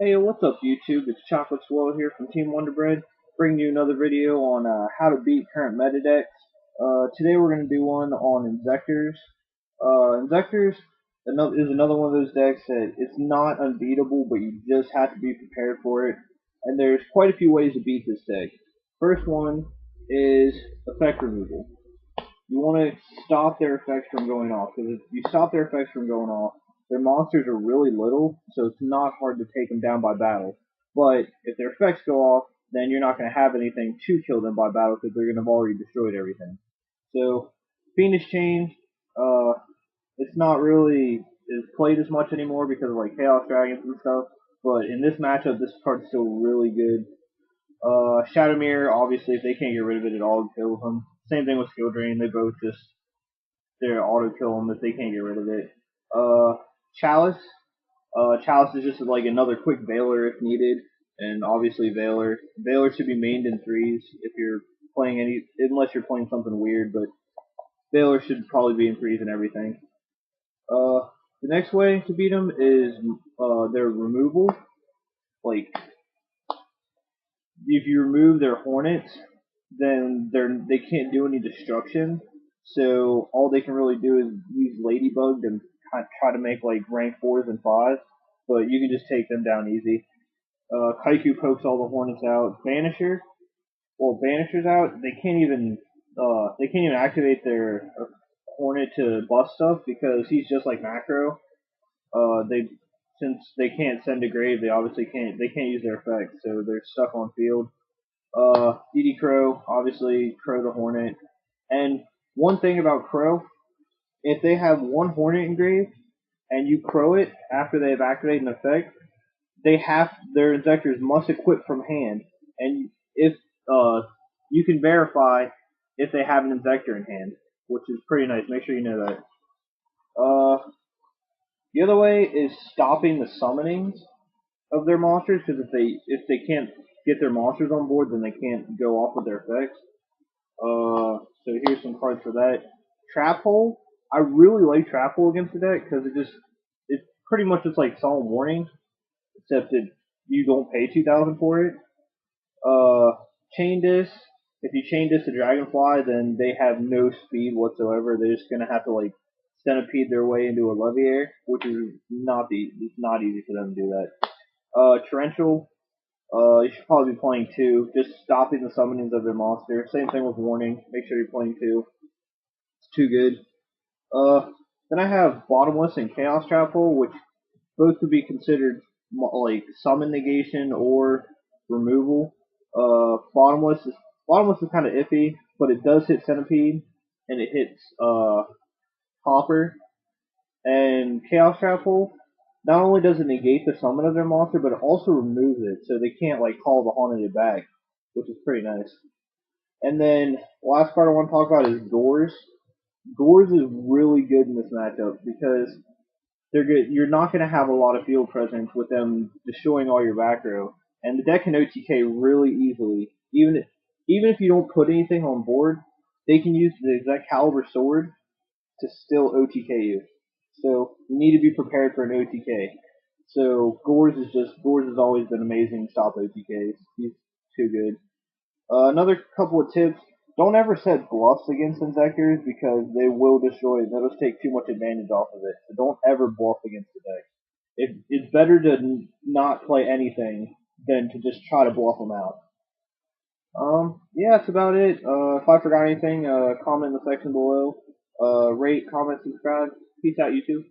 Hey, what's up YouTube? It's Chocolate Swirl here from Team Wonder Bread, bringing you another video on how to beat current meta decks. Today we're going to do one on Inzektors. Inzektors is another one of those decks that it's not unbeatable, but you just have to be prepared for it. And there's quite a few ways to beat this deck. First one is effect removal. You want to stop their effects from going off, because if you stop their effects from going off, their monsters are really little, so it's not hard to take them down by battle. But if their effects go off, then you're not going to have anything to kill them by battle because they're going to have already destroyed everything. So Fiendish Chain, it's not really is played as much anymore because of like Chaos Dragons and stuff. But in this matchup, this card's still really good. Shadow Mirror, obviously, if they can't get rid of it at all, it kills them. Same thing with Skill Drain. They both just they're auto kill them if they can't get rid of it. Uh, Chalice. Chalice is just like another quick Veiler if needed, and obviously Veiler. Veiler should be mained in threes if you're playing unless you're playing something weird, but Veiler should probably be in threes and everything. The next way to beat them is their removal. Like if you remove their Hornets, then they can't do any destruction. So all they can really do is use Ladybug and try to make like rank 4s and 5s, but you can just take them down easy. Kaiku pokes all the Hornets out. Banisher's out. They can't even activate their Hornet to bust stuff because he's just like Macro. They since they can't send to grave, they obviously can't use their effects, so they're stuck on field. DD Crow, obviously Crow the Hornet. And one thing about Crow, if they have one Hornet engraved and you Crow it after they have activated an effect, their Inzektors must equip from hand. And if you can verify if they have an Inzektor in hand, which is pretty nice. Make sure you know that. The other way is stopping the summonings of their monsters, because if they can't get their monsters on board, then they can't go off with their effects. So here's some cards for that. Trap Hole. I really like Trap Hole against the deck because it's pretty much just like Solemn Warning, except that you don't pay 2,000 for it. Chain Disc. If you chain disc a Dragonfly, then they have no speed whatsoever. They're just gonna have to like centipede their way into a Leviair, which is it's not easy for them to do that. Torrential. You should probably be playing 2, just stopping the summonings of their monster. Same thing with Warning. Make sure you're playing 2. It's too good. Then I have Bottomless and Chaos Trap Hole, which both could be considered like summon negation or removal. Bottomless is kind of iffy, but it does hit Centipede and it hits Hopper. And Chaos Trap Hole, not only does it negate the summon of their monster, but it also removes it, so they can't like call the Haunted back, which is pretty nice. And then last card I want to talk about is Gores. Gores is really good in this matchup because they're good. You're not going to have a lot of field presence with them destroying all your back row, and the deck can OTK really easily. Even if you don't put anything on board, they can use the exact caliber sword to still OTK you. So you need to be prepared for an OTK. So Gores has always been amazing to stop OTKs. He's too good. Another couple of tips: don't ever set bluffs against Inzektors because they will destroy it. They'll just take too much advantage off of it. So don't ever bluff against the deck. It's better to not play anything than to just try to bluff them out. Yeah, that's about it. If I forgot anything, comment in the section below. Rate, comment, subscribe. Peace out, YouTube.